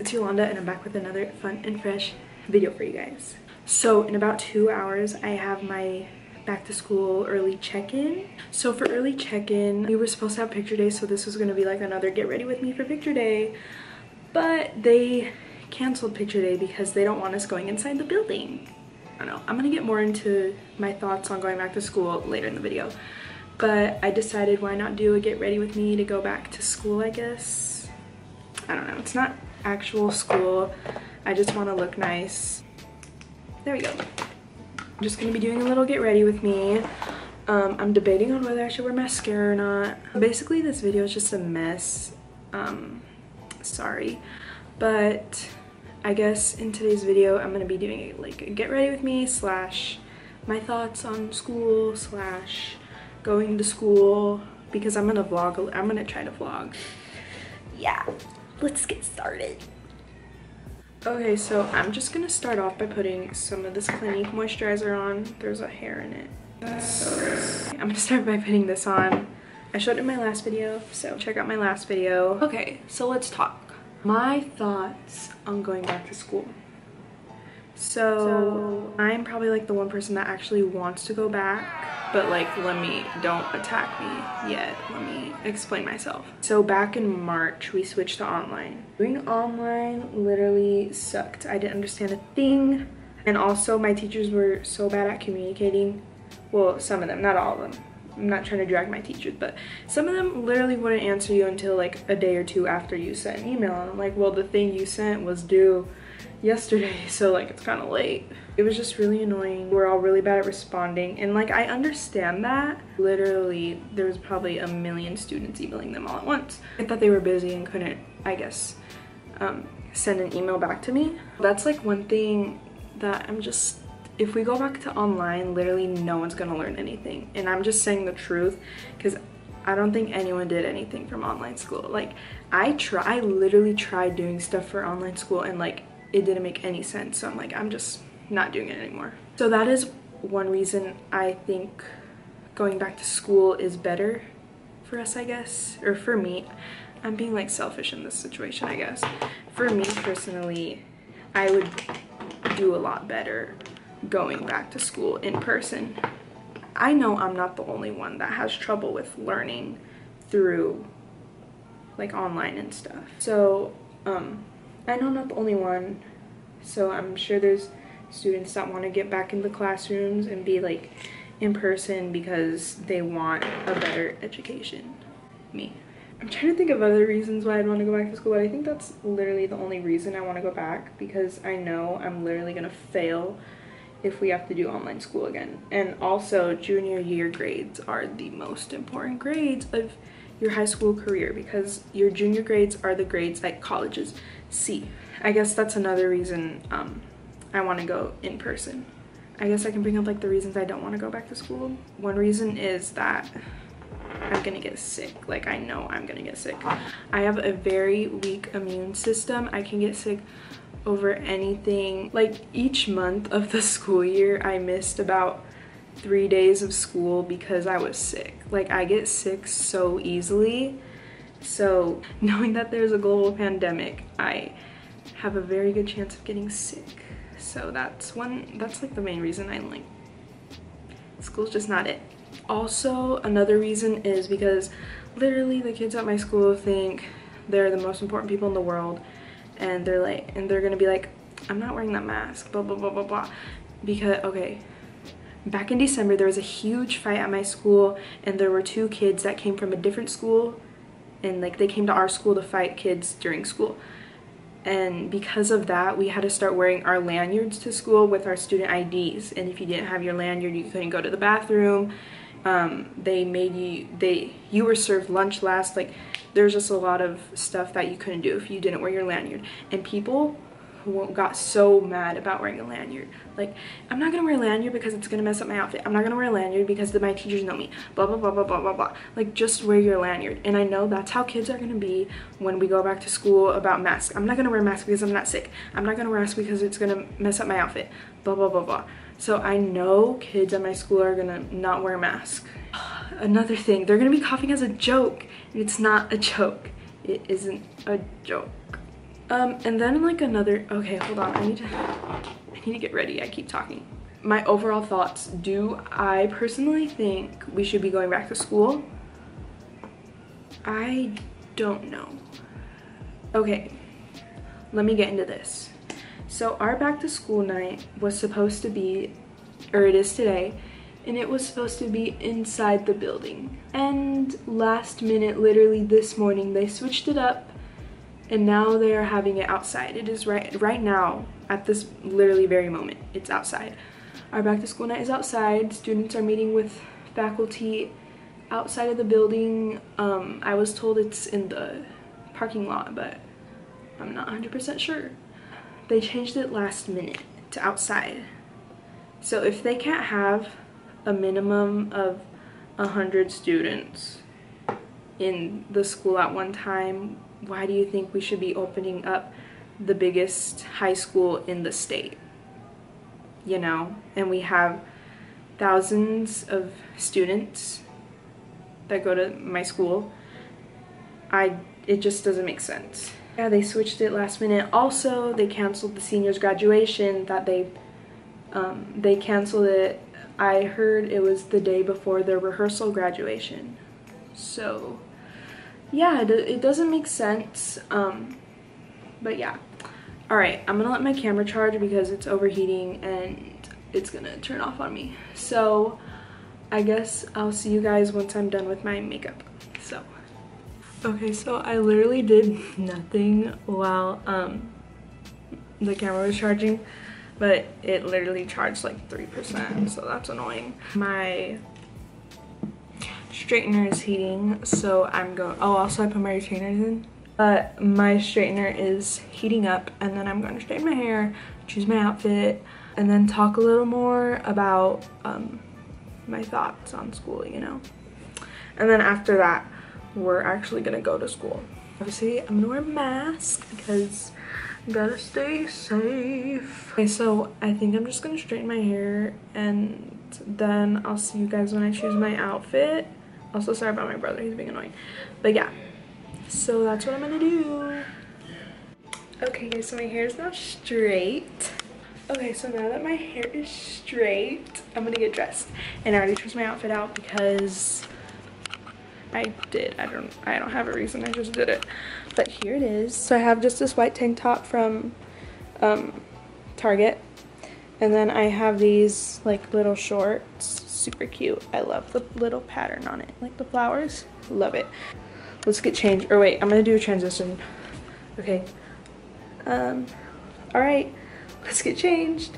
it's Yolanda and I'm back with another fun and fresh video for you guys. So in about 2 hours I have my back to school early check-in. So for early check-in we were supposed to have picture day, so this was going to be like another get ready with me for picture day, but they canceled picture day because they don't want us going inside the building. I don't know, I'm gonna get more into my thoughts on going back to school later in the video, but I decided why not do a get ready with me to go back to school, I guess. I don't know, it's not actual school, I just want to look nice. There we go. I'm just gonna be doing a little get ready with me. I'm debating on whether I should wear mascara or not. Basically this video is just a mess, sorry, but I guess in today's video I'm gonna be doing like a get ready with me slash my thoughts on school slash going to school, because I'm gonna vlog. I'm gonna try to vlog. Yeah, let's get started. Okay, so I'm just gonna start off by putting some of this Clinique moisturizer on. There's a hair in it. That's so gross. I'm gonna start by putting this on. I showed it in my last video, so check out my last video. Okay, so let's talk. My thoughts on going back to school. So I'm probably like the one person that actually wants to go back, but like don't attack me yet. Let me explain myself. So back in March we switched to online. Doing online literally sucked. I didn't understand a thing, and also my teachers were so bad at communicating. Well, some of them, not all of them. I'm not trying to drag my teachers, but some of them literally wouldn't answer you until like a day or two after you sent an email. And I'm like, well, the thing you sent was due yesterday, so like it's kind of late. It was just really annoying. We're all really bad at responding, and like I understand that. Literally there was probably a million students emailing them all at once. I thought they were busy and couldn't, I guess, send an email back to me. That's like one thing that I'm just, if we go back to online, literally no one's gonna learn anything. And I'm just saying the truth, because I don't think anyone did anything from online school. Like I literally tried doing stuff for online school and like it didn't make any sense. So I'm like, I'm just not doing it anymore. So that is one reason I think going back to school is better for us, I guess, or for me. I'm being like selfish in this situation, I guess. For me personally, I would do a lot better going back to school in person. I know I'm not the only one that has trouble with learning through like online and stuff. So I know I'm not the only one, so I'm sure there's students that want to get back into classrooms and be like in person because they want a better education. Me. I'm trying to think of other reasons why I'd want to go back to school, but I think that's literally the only reason I want to go back, because I know I'm literally gonna fail if we have to do online school again. And also junior year grades are the most important grades of your high school career, because your junior grades are the grades that colleges see. I guess that's another reason I want to go in person. I guess I can bring up like the reasons I don't want to go back to school. One reason is that I'm gonna get sick. Like I know I'm gonna get sick. I have a very weak immune system. I can get sick over anything. Like each month of the school year I missed about 3 days of school because I was sick. Like I get sick so easily. So knowing that there's a global pandemic, I have a very good chance of getting sick. So that's like the main reason I like school's just not it. Also another reason is because literally the kids at my school think they're the most important people in the world, and they're gonna be like, I'm not wearing that mask, blah blah blah blah blah. Because okay, back in December there was a huge fight at my school, and there were 2 kids that came from a different school, and like they came to our school to fight kids during school. And because of that, we had to start wearing our lanyards to school with our student IDs, and if you didn't have your lanyard you couldn't go to the bathroom. You were served lunch last. Like there's just a lot of stuff that you couldn't do if you didn't wear your lanyard, and people got so mad about wearing a lanyard. Like, I'm not gonna wear a lanyard because it's gonna mess up my outfit. I'm not gonna wear a lanyard because my teachers know me, blah blah blah blah blah blah blah. Like, just wear your lanyard. And I know that's how kids are gonna be when we go back to school about masks. I'm not gonna wear a mask because I'm not sick. I'm not gonna wear a mask because it's gonna mess up my outfit, blah blah blah blah. So I know kids at my school are gonna not wear a mask. Another thing, they're gonna be coughing as a joke, and it's not a joke. It isn't a joke. And then like another, okay, hold on, I need to get ready. I keep talking. My overall thoughts, do I personally think we should be going back to school? I don't know. Okay, let me get into this. So our back to school night was supposed to be, or it is today, and it was supposed to be inside the building. And last minute, literally this morning, they switched it up, and now they are having it outside. It is right now, at this literally very moment, it's outside. Our back to school night is outside. Students are meeting with faculty outside of the building. I was told it's in the parking lot, but I'm not 100% sure. They changed it last minute to outside. So if they can't have a minimum of 100 students in the school at one time, why do you think we should be opening up the biggest high school in the state? You know, and we have thousands of students that go to my school. It just doesn't make sense. Yeah, they switched it last minute. Also, they canceled the seniors' graduation that they canceled it. I heard it was the day before their rehearsal graduation. So yeah, it doesn't make sense. But yeah. Alright, I'm gonna let my camera charge because it's overheating and it's gonna turn off on me. So I guess I'll see you guys once I'm done with my makeup. So okay, so I literally did nothing while the camera was charging, but it literally charged like 3%, so that's annoying. My straightener is heating, so I'm going, oh, also I put my retainers in. But my straightener is heating up, and then I'm going to straighten my hair, choose my outfit, and then talk a little more about my thoughts on school, you know. And then after that, we're actually gonna go to school. Obviously, I'm gonna wear a mask because I gotta stay safe. Okay, so I think I'm just gonna straighten my hair, and then I'll see you guys when I choose my outfit. Also, sorry about my brother, he's being annoying. But yeah. So that's what I'm gonna do. Okay guys, so my hair is now straight. Okay, so now that my hair is straight, I'm gonna get dressed. And I already chose my outfit out because I don't have a reason, I just did it. But here it is. So I have just this white tank top from Target. And then I have these like little shorts, super cute. I love the little pattern on it, like the flowers, love it. Let's get changed, or wait, I'm gonna do a transition. Okay, all right, let's get changed.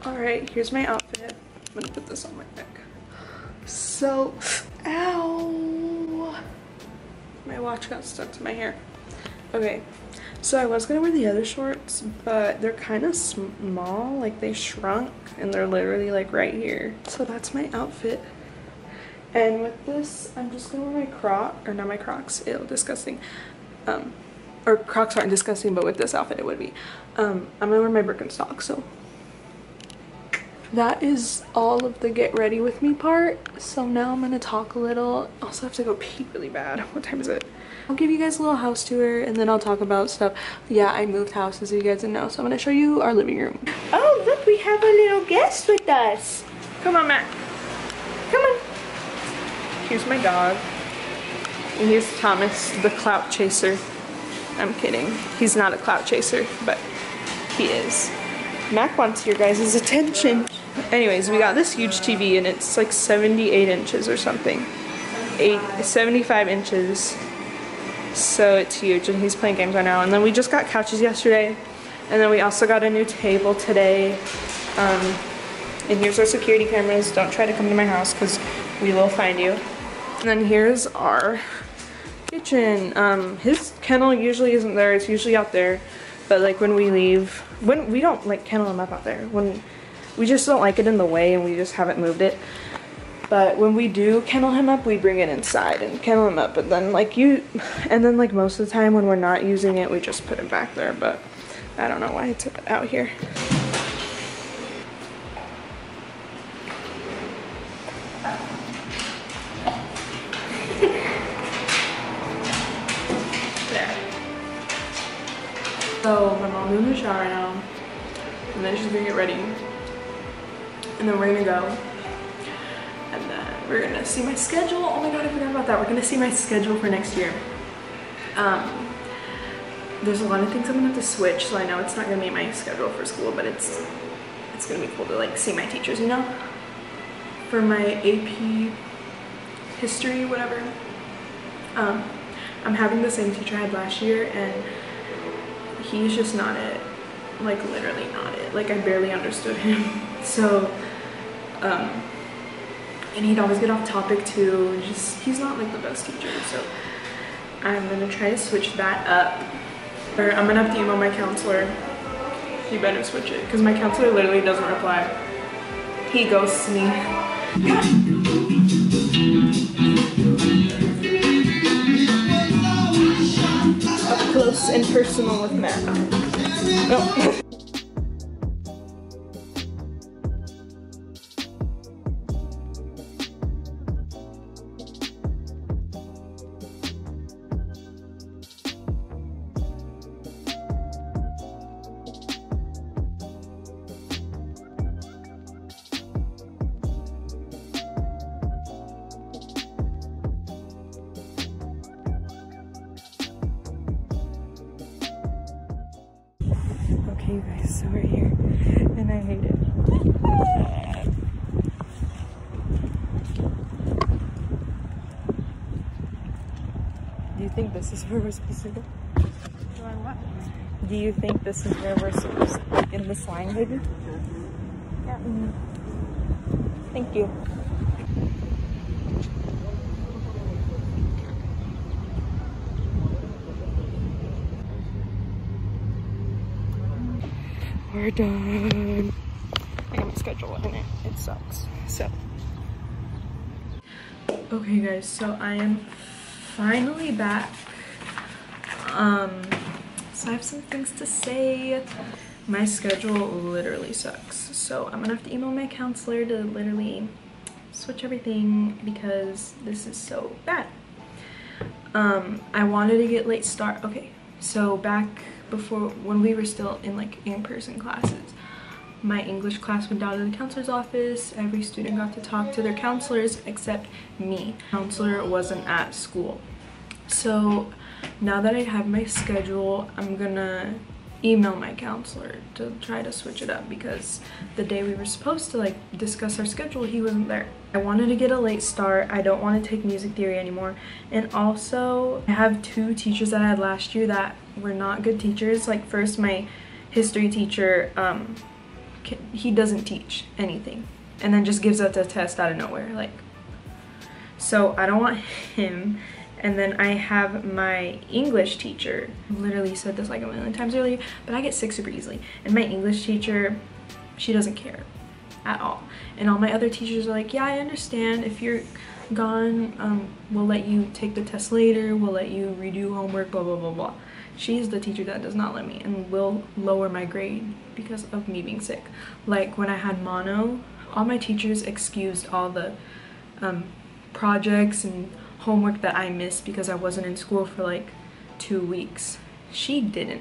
All right, here's my outfit. I'm gonna put this on my neck. So, ow, my watch got stuck to my hair. Okay, so I was gonna wear the other shorts, but they're kind of small, like they shrunk, and they're literally like right here. So that's my outfit. And with this, I'm just gonna wear my Crocs, ew, disgusting. Or Crocs aren't disgusting, but with this outfit it would be. I'm gonna wear my Birkenstock, so. That is all of the get ready with me part. So now I'm gonna talk a little. Also have to go pee really bad. What time is it? I'll give you guys a little house tour and then I'll talk about stuff. Yeah, I moved houses, you guys didn't know. So I'm gonna show you our living room. Oh, look, we have a little guest with us. Come on, Matt. Come on. Here's my dog. And here's Thomas, the clout chaser. I'm kidding. He's not a clout chaser, but he is. Mac wants your guys' attention. Anyways, we got this huge TV and it's like 78 inches or something. 75 inches. So it's huge and he's playing games right now. And then we just got couches yesterday. And then we also got a new table today. And here's our security cameras. Don't try to come to my house because we will find you. And then here's our kitchen. His kennel usually isn't there, it's usually out there. But like when we leave, when we don't like kennel him up out there, when we just don't like it in the way and we just haven't moved it. But when we do kennel him up, we bring it inside and kennel him up. But then like most of the time when we're not using it, we just put it back there. But I don't know why it's out here. So my mom in the shower now, and then she's gonna get ready, and then we're gonna go, and then we're gonna see my schedule. Oh my god, I forgot about that. We're gonna see my schedule for next year. There's a lot of things I'm gonna have to switch, so I know it's not gonna be my schedule for school, but it's gonna be cool to like see my teachers, you know? For my AP history, whatever. I'm having the same teacher I had last year, and he's just not it. Like literally not it. Like I barely understood him. So, and he'd always get off topic too. Just, he's not like the best teacher. So I'm gonna try to switch that up. Or I'm gonna have to email my counselor. You better switch it, because my counselor literally doesn't reply. He ghosts me. Up close and personal with Matt. No. Okay, you guys, so we're here, and I hate it. Do you think this is where we're supposed to go? Do I what? Do you think this is where we're supposed to, like, in this line, maybe? Yeah. Thank you. We're done. I got my schedule in it. It sucks. So. Okay guys, so I am finally back. So I have some things to say. My schedule literally sucks. So I'm gonna have to email my counselor to literally switch everything because this is so bad. I wanted to get late start. Okay, so back before, when we were still in like in-person classes, my English class went down to the counselor's office. Every student got to talk to their counselors except me. Counselor wasn't at school. So now that I have my schedule, I'm gonna email my counselor to try to switch it up, because the day we were supposed to like discuss our schedule, he wasn't there. I wanted to get a late start. I don't want to take music theory anymore, and also I have two teachers that I had last year that were not good teachers. Like, first, my history teacher, he doesn't teach anything and then just gives us a test out of nowhere, like, so I don't want him. And then I have my English teacher, literally said this like a million times earlier, but I get sick super easily. And my English teacher, she doesn't care at all. And all my other teachers are like, yeah, I understand. If you're gone, we'll let you take the test later. We'll let you redo homework, blah, blah, blah, blah. She's the teacher that does not let me and will lower my grade because of me being sick. Like when I had mono, all my teachers excused all the projects and homework that I missed because I wasn't in school for like 2 weeks. She didn't,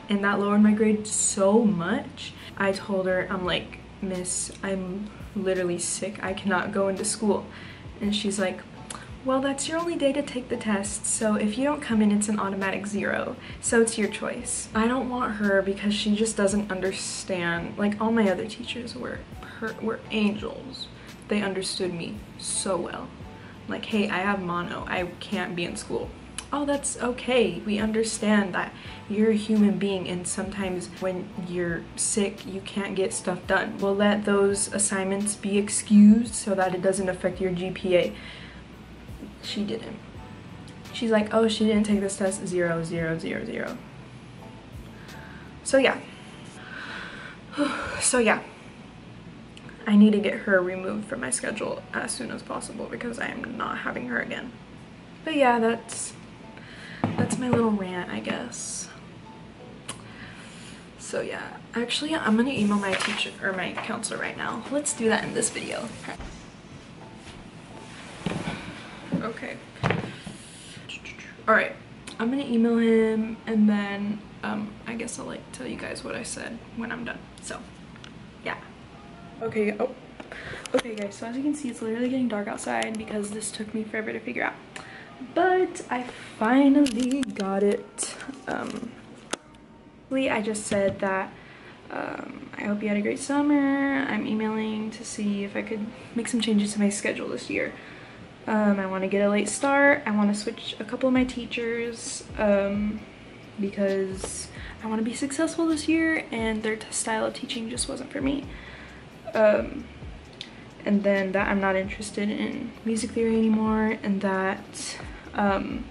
and that lowered my grade so much. I told her, I'm like, Miss, I'm literally sick, I cannot go into school. And she's like, well, that's your only day to take the test, so if you don't come in, it's an automatic 0, so it's your choice. I don't want her because she just doesn't understand. Like, all my other teachers were angels. They understood me so well. Like, hey, I have mono, I can't be in school. Oh, that's okay. We understand that you're a human being, and sometimes when you're sick, you can't get stuff done. We'll let those assignments be excused so that it doesn't affect your GPA. She didn't. She's like, oh, she didn't take this test, 0, 0, 0, 0. So yeah. So yeah. I need to get her removed from my schedule as soon as possible because I am not having her again. But yeah, that's my little rant, I guess. So yeah, actually I'm gonna email my teacher or my counselor right now. Let's do that in this video. Okay. All right, I'm gonna email him, and then I guess I'll like tell you guys what I said when I'm done. So yeah. Okay, okay guys, so as you can see, it's literally getting dark outside because this took me forever to figure out, but I finally got it. I just said that I hope you had a great summer. I'm emailing to see if I could make some changes to my schedule this year. I want to get a late start. I want to switch a couple of my teachers because I want to be successful this year and their style of teaching just wasn't for me. And then that I'm not interested in music theory anymore, and that I'm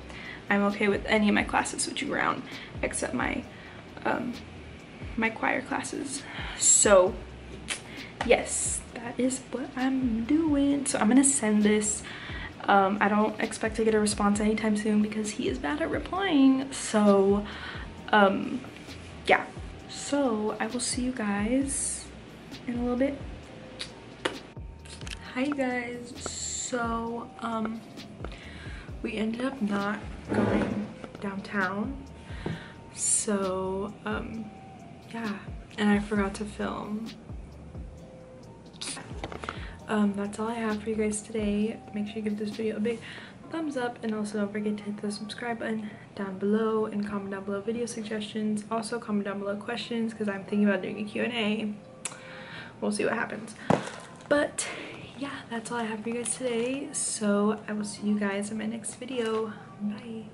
okay with any of my classes switching around except my my choir classes. So yes, that is what I'm doing. So I'm gonna send this. I don't expect to get a response anytime soon because he is bad at replying. So yeah, so I will see you guys in a little bit. Hi guys, so we ended up not going downtown, so yeah, and I forgot to film. That's all I have for you guys today. Make sure you give this video a big thumbs up, and also don't forget to hit the subscribe button down below and comment down below video suggestions. Also comment down below questions because I'm thinking about doing a Q&A. We'll see what happens. But yeah, that's all I have for you guys today, so I will see you guys in my next video. Bye.